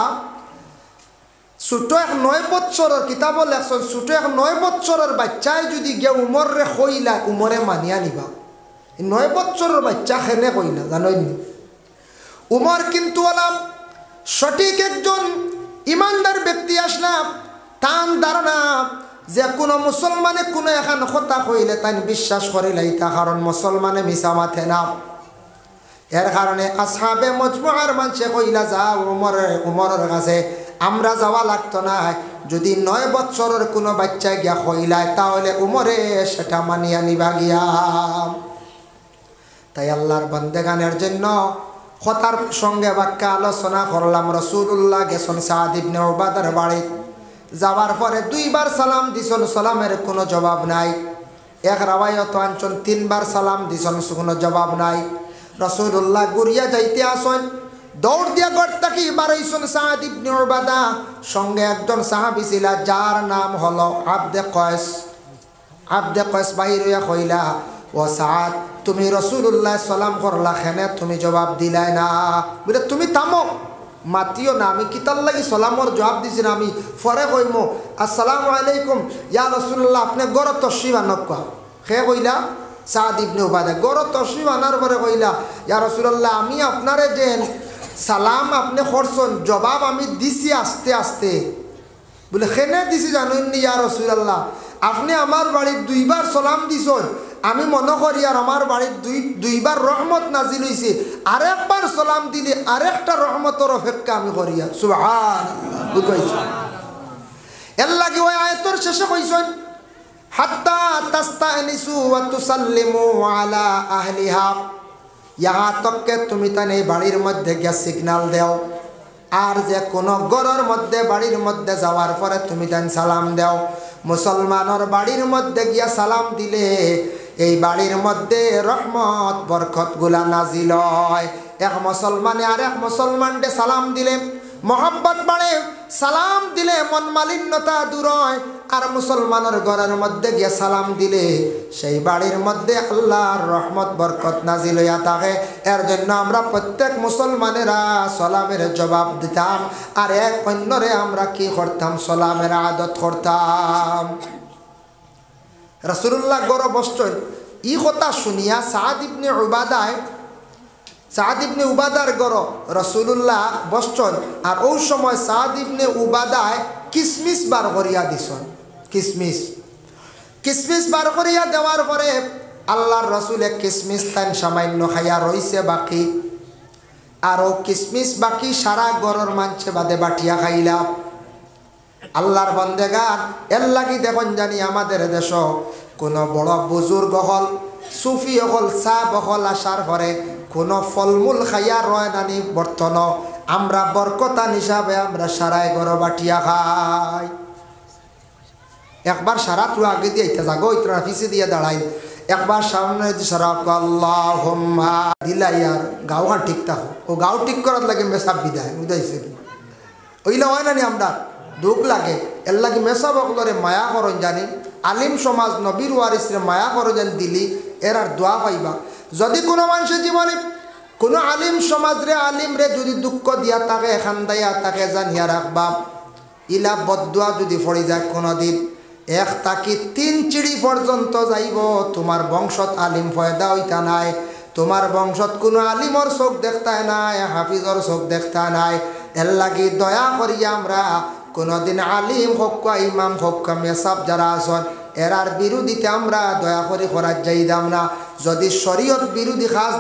ছোট এক 9 বছরের কিতাব লেখছেন, ছোট এক 9 বছরের বাচ্চায় যদি গিয়ে উমর রে কইলা উমরে মানিয়া নিবা। 9 বছরের বাচ্চা খেনে কইলা জানেননি? উমর কিন্তু আলাম সঠিক একজন ইমানদার ব্যক্তি আসলাম। তান ধারণা যে কোনো মুসলমানে কোনো এখন কথা কইলে তাই বিশ্বাস করিলাই, তা কারণ মুসলমানে মিছা মাথে না। এর কারণে আসহাবে মজমুআর মানুষে কইলা যাও উমরের কাছে, আমরা যাওয়া লাগতো না। যদি 9 বছরের কোনো বাচ্চা গিয়া কইলায় তাহলে উমরে সেটা মানিয়া নিবা গিয়া। তাই আল্লাহর বান্দেগানের জন্য কথার সঙ্গে বাক্যা আলোচনা করলাম। রাসূলুল্লাহ গেছেন সাদ ইবনে উবাদার বাড়ি। যাওয়ার পরে 2 বার সালাম দিছেন, সালামের কোনো জবাব নাই। এক রাওয়ায়াত আনছেন 3 বার সালাম দিছেন, কোনো জবাব নাই। রাসূলুল্লাহ গুরিয়া যাইতে আসেন, দৌড় দিয়া গড় তাকি বাড়াইছেন সাদ ইবনে উবাদা। সঙ্গে একজন সাহাবী ছিল যার নাম হলো আবদে কয়েস। আবদে কয়েস বাহির হইয়া কইলা ও সাদ, তুমি রাসূলুল্লাহ সালাম করলা খেনে তুমি জবাব দিলাই না? বলে তুমি থামো, মাতিও না, আমি কিতার লাগি সালামর জবাব দিছি না, আমি পরে কইমো আসসালামু আলাইকুম ইয়া রাসূলুল্লাহ, আপনি গড় তশরিফ আনক। সে কইলা সাদ ইবনে উবাদা গড় তশরিফ আনার পরে কইলা ইয়া রাসূলুল্লাহ, আমি আপনারে যে সালাম আপনি করছেন জবাব আমি দিছি আস্তে আস্তে। বলে খেনে দিছি জানেননি ইয়া রাসূলুল্লাহ, আপনি আমার বাড়ির 2 বার সালাম দিছেন, আমি মনে করি আর আমার বাড়ির 2 বার রহমত নাজিল হইছে, আরেকবার সালাম দিলে আরেকটা রহমতের অপেক্ষা আমি করিয়া। সুবহানাল্লাহ কইছে। এর লাগি ওই আয়াতের শেষে কইছেন হাত্তা তাস্তানিসু ওয়া তুসাল্লিমু আলা আহলিহা, ইহা তককে তুমি তানে বাড়ির মধ্যে গিয়া সিগন্যাল দাও। আর যে কোনো ঘরের মধ্যে বাড়ির মধ্যে যাওয়ার পরে তুমি তান সালাম দাও। মুসলমানের বাড়ির মধ্যে গিয়া সালাম দিলে এই বাড়ির মধ্যে রহমত বরকত গুলা নাজিল হয়। এক মুসলমানে আর এক মুসলমানকে সালাম দিলে মহব্বত বাড়ে, সালাম দিলে মন মালিন্যতা দূর হয়। আর মুসলমানের ঘরের মধ্যে গিয়ে সালাম দিলে সেই বাড়ির মধ্যে আল্লাহর রহমত বরকত নাজিল হইয়া থাকে। এর জন্য আমরা প্রত্যেক মুসলমানেরা সালামের জবাব দিতাম, আর এক অন্যরে আমরা কি করতাম? সালামের আদত করতাম। রাসূলুল্লাহ গড় বসছেন, ই কথা শুনিয়া সাদ ইবনে উবাদার গড় রাসূলুল্লাহ বসছেন। আর ওই সময় সাদ ইবনে উবাদায় কিসমিস বার করিয়া দিছেন। কিসমিস বার করিয়া দেওয়ার পরে আল্লাহর রাসূলে কিসমিস তান সামান্য খাইয়া রইছে বাকি, আর ও কিসমিস বাকি সারা গড়ের মানছে বাদে বাটিয়া খাইলা। আল্লাহর বন্দেগান এর লাগি দেখুন জানি আমাদের দেশ কোনো বড় বুজুর্গ হল সুফি হল সাহ হল আসার পরে কোনো ফলমূল খাইয়া রয় নানি বর্তন আমরা বরকতান হিসাবে আমরা সারাই গড় বাটিয়া খাই। একবার সারা তুই আগে দিয়ে যাগো ইতরা পিছিয়ে দিয়ে দাঁড়াই, একবার সামনে সারা আল্লাহুম্মা দিলাই আর গাওয়া ঠিক থাকো। ও গাও ঠিক করার লাগে মেসাব বিদায় বুঝাইছে ওইলা হয় নানি আমরা দুঃখ লাগে। এর লাগে মেসাব অকলরে মায়া করন জানি, আলিম সমাজ নবীর ওয়ারিসরে মায়া করো যেন দিলি এর আর দোয়া পাইবা। যদি কোনো মানুষের জীবনে কোনো আলিম সমাজ রে আলিম রে যদি দুঃখ দিয়া তাকে খান্দাইয়া তাকে জানিয়া রাখবা, ইলা বদুয়া যদি পড়ে যায় কোনোদিন এক তাকি 3 চিড়ি পর্যন্ত যাইব তোমার বংশত আলিম পয়দা হইতা নাই তোমার বংশত কোনো আলিমর চোখ দেখতা নাই হাফিজর চোখ দেখতা নাই এর লাগি দয়া করিয়া আমরা কোনোদিন আলিম হোক ইমাম হোক মেসাব যারা আছেন এরার বিরোধিতা আমরা দয়া করে করার যাইতাম না যদি শরীয়ত বিরোধী কাজ